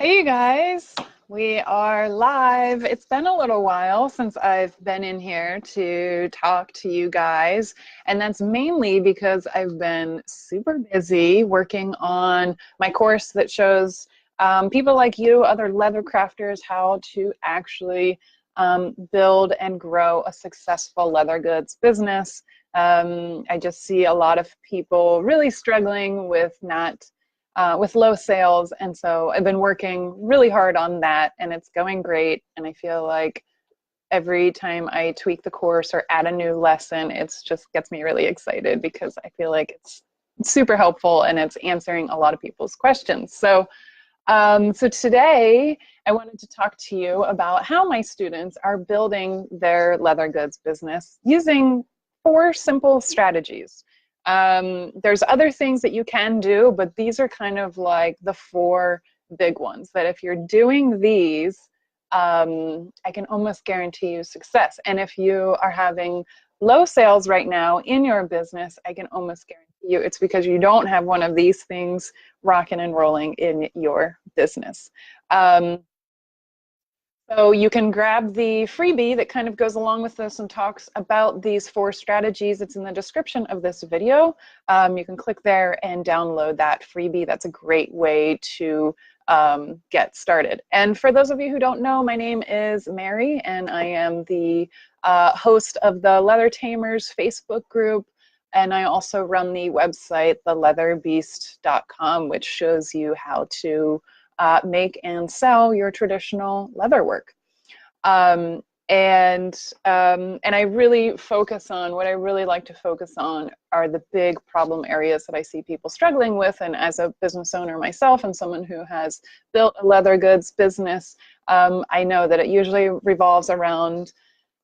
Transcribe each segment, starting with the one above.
Hey, you guys, we are live. It's been a little while since I've been in here to talk to you guys, and that's mainly because I've been super busy working on my course that shows people like you, other leather crafters, how to actually build and grow a successful leather goods business. I just see a lot of people really struggling with low sales. And so I've been working really hard on that, and it's going great. And I feel like every time I tweak the course or add a new lesson, it's just gets me really excited because I feel like it's super helpful and it's answering a lot of people's questions. So today I wanted to talk to you about how my students are building their leather goods business using 4 simple strategies. There's other things that you can do, but these are kind of like the 4 big ones that if you're doing these, I can almost guarantee you success. And if you are having low sales right now in your business, I can almost guarantee you it's because you don't have one of these things rocking and rolling in your business. So you can grab the freebie that kind of goes along with this and talks about these 4 strategies. It's in the description of this video. You can click there and download that freebie. That's a great way to get started. And for those of you who don't know, my name is Mary, and I am the host of the Leather Tamers Facebook group. And I also run the website, theleatherbeast.com, which shows you how to make and sell your traditional leather work. And I really focus on, what I really like to focus on are the big problem areas that I see people struggling with. And as a business owner myself and someone who has built a leather goods business, I know that it usually revolves around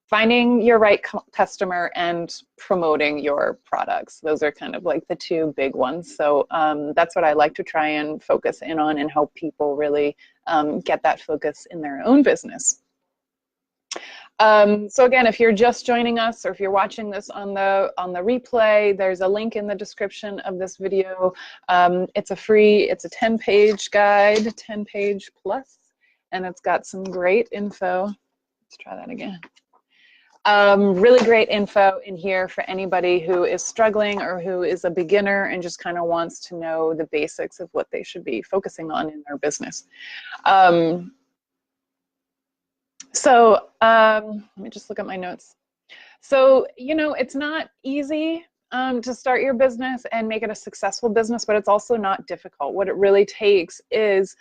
finding your right customer and promoting your products. Those are kind of like the 2 big ones. So that's what I like to try and focus in on and help people really get that focus in their own business. So again, if you're just joining us or if you're watching this on the replay, there's a link in the description of this video. It's a 10-page guide, 10-page plus, and it's got some great info. Let's try that again. Really great info in here for anybody who is struggling or who is a beginner and just kind of wants to know the basics of what they should be focusing on in their business. Let me just look at my notes. So, you know, it's not easy to start your business and make it a successful business, but it's also not difficult. What it really takes is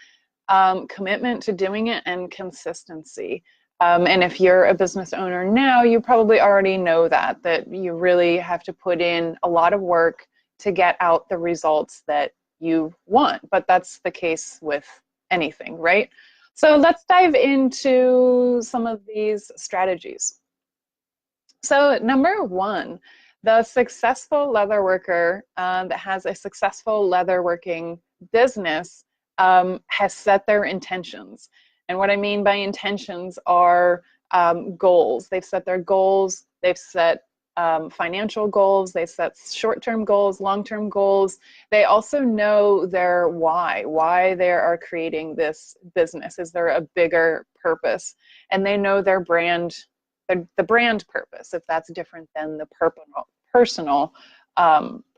commitment to doing it and consistency. And if you're a business owner now, you probably already know that you really have to put in a lot of work to get out the results that you want. But that's the case with anything, right? So let's dive into some of these strategies. So number 1, the successful leather worker that has a successful leatherworking business has set their intentions. And what I mean by intentions are goals. They've set their goals, they've set financial goals, they've set short-term goals, long-term goals. They also know their why they are creating this business. Is there a bigger purpose? And they know their brand, the brand purpose, if that's different than the personal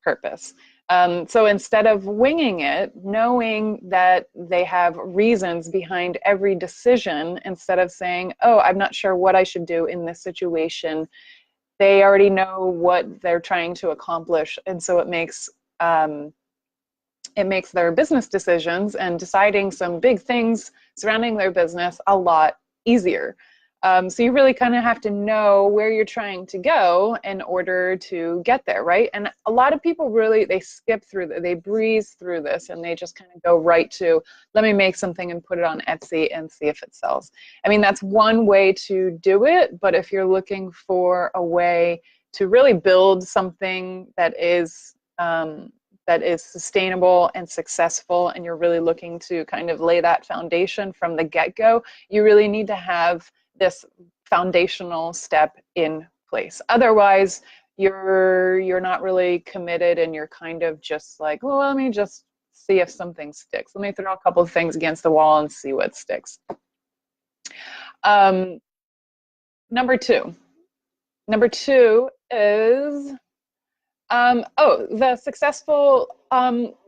purpose. So instead of winging it, knowing that they have reasons behind every decision, instead of saying, oh, I'm not sure what I should do in this situation, they already know what they're trying to accomplish. And so it makes their business decisions and deciding some big things surrounding their business a lot easier. So you really kind of have to know where you're trying to go in order to get there, right? And a lot of people really, they skip through, they breeze through this, and they just kind of go right to, let me make something and put it on Etsy and see if it sells. I mean, that's one way to do it, but if you're looking for a way to really build something that is sustainable and successful, and you're really looking to kind of lay that foundation from the get-go, you really need to have this foundational step in place. Otherwise, you're not really committed, and you're kind of just like, well, let me just see if something sticks. Let me throw a couple of things against the wall and see what sticks. Number two. Number two is, the successful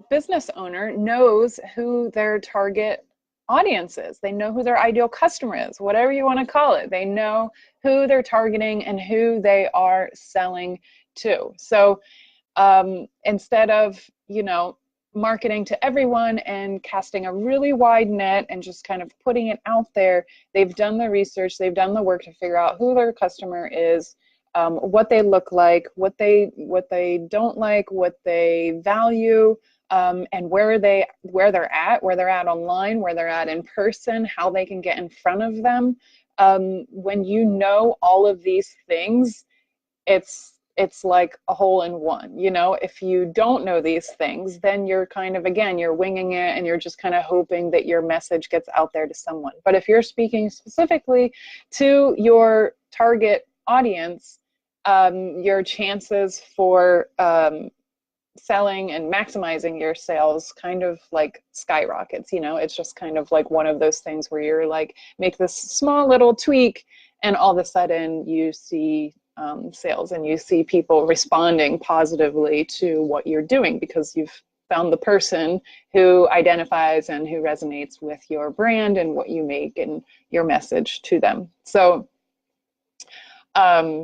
business owner knows who their target audience is. They know who their ideal customer is, whatever you want to call it. They know who they're targeting and who they are selling to. So instead of, marketing to everyone and casting a really wide net and just kind of putting it out there, they've done the research, they've done the work to figure out who their customer is, what they look like, what they don't like, what they value, and where they're at online, where they're at in person, how they can get in front of them. When you know all of these things, it's like a hole in one. If you don't know these things, then you're kind of, again, you're winging it and you're just kind of hoping that your message gets out there to someone. But if you're speaking specifically to your target audience, your chances for selling and maximizing your sales kind of like skyrockets. It's just kind of like one of those things where you're like, make this small little tweak and all of a sudden you see sales and you see people responding positively to what you're doing because you've found the person who identifies and who resonates with your brand and what you make and your message to them. So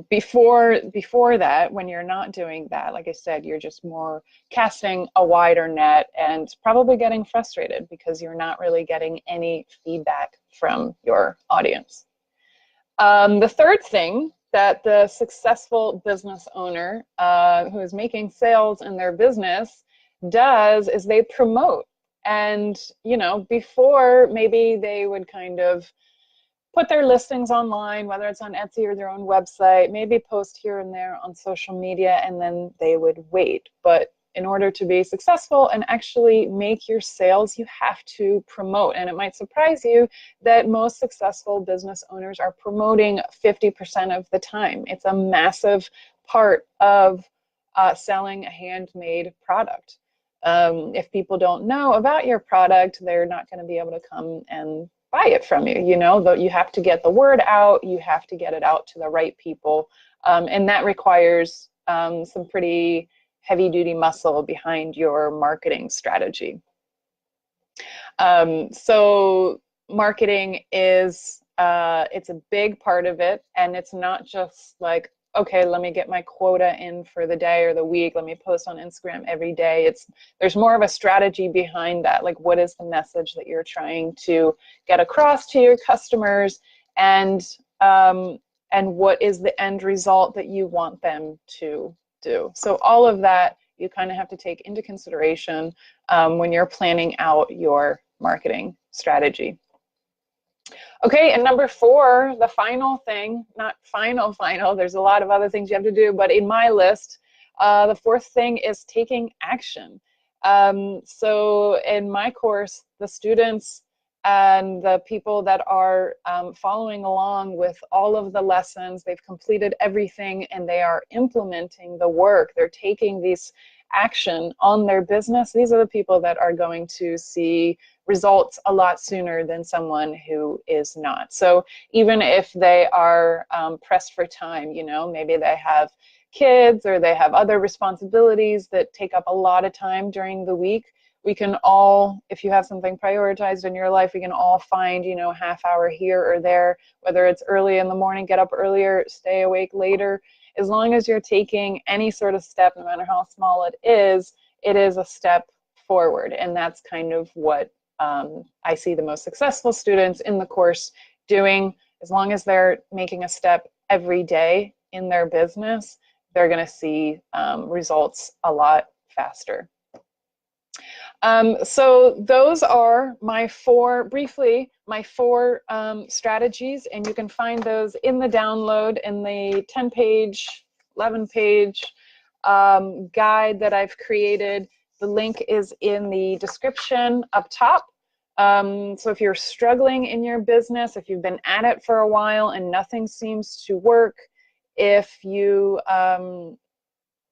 before that, when you're not doing that, like I said, you're just more casting a wider net and probably getting frustrated because you're not really getting any feedback from your audience. The third thing that the successful business owner who is making sales in their business does is they promote. And, before maybe they would kind of put their listings online, whether it's on Etsy or their own website, maybe post here and there on social media, and then they would wait. But in order to be successful and actually make your sales, you have to promote. And it might surprise you that most successful business owners are promoting 50% of the time. It's a massive part of selling a handmade product. If people don't know about your product, they're not going to be able to come and buy it from you. You have to get the word out, you have to get it out to the right people, and that requires some pretty heavy-duty muscle behind your marketing strategy. So marketing is it's a big part of it, and it's not just like, okay, let me get my quota in for the day or the week, let me post on Instagram every day. There's more of a strategy behind that. Like, what is the message that you're trying to get across to your customers, and what is the end result that you want them to do? So all of that you kind of have to take into consideration when you're planning out your marketing strategy. Okay, and number 4, the final thing, not final, there's a lot of other things you have to do, but in my list, the 4th thing is taking action. So in my course, the students and the people that are following along with all of the lessons, they've completed everything and they are implementing the work. They're taking this action on their business. These are the people that are going to see results a lot sooner than someone who is not. So even if they are pressed for time, maybe they have kids or they have other responsibilities that take up a lot of time during the week, we can all, if you have something prioritized in your life, we can all find, half hour here or there, whether it's early in the morning, get up earlier, stay awake later. As long as you're taking any sort of step, no matter how small it is a step forward. And that's kind of what I see the most successful students in the course doing. As long as they're making a step every day in their business, they're going to see results a lot faster. So those are my 4 strategies, and you can find those in the download in the 10-page, 11-page guide that I've created. The link is in the description up top. So if you're struggling in your business, if you've been at it for a while and nothing seems to work, if you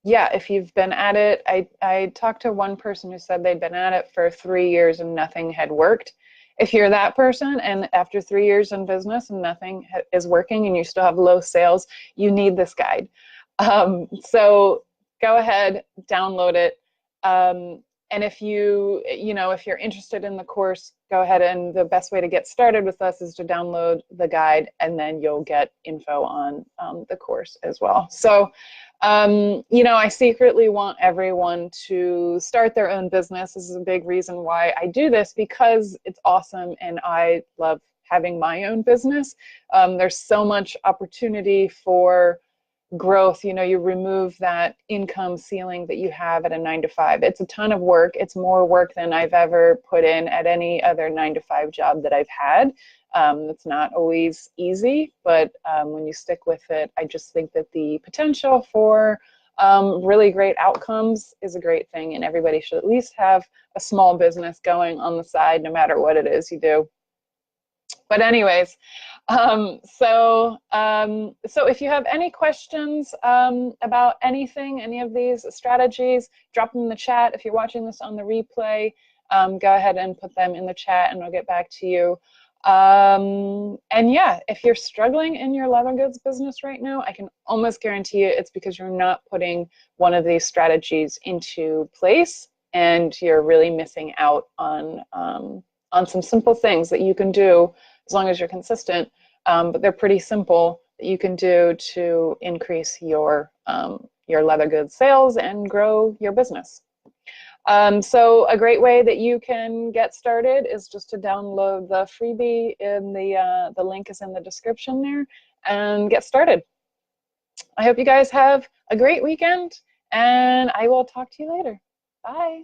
Yeah, if you've been at it, I talked to one person who said they'd been at it for 3 years and nothing had worked. If you're that person and after 3 years in business and nothing is working and you still have low sales, you need this guide. So go ahead, download it. And if if you're interested in the course, go ahead, and the best way to get started with us is to download the guide, and then you'll get info on the course as well. So I secretly want everyone to start their own business. This is a big reason why I do this, because it's awesome and I love having my own business. There's so much opportunity for growth. You remove that income ceiling that you have at a 9 to 5. It's a ton of work. It's more work than I've ever put in at any other 9 to 5 job that I've had. It's not always easy, but when you stick with it, I just think that the potential for really great outcomes is a great thing, and everybody should at least have a small business going on the side, no matter what it is you do. But anyways, so if you have any questions about anything, any of these strategies, drop them in the chat. If you're watching this on the replay, go ahead and put them in the chat and I'll get back to you. And yeah, if you're struggling in your leather goods business right now, I can almost guarantee you it's because you're not putting one of these strategies into place, and you're really missing out on some simple things that you can do as long as you're consistent. But they're pretty simple that you can do to increase your leather goods sales and grow your business. So a great way that you can get started is just to download the freebie. The link is in the description there, and get started. I hope you guys have a great weekend, and I will talk to you later. Bye.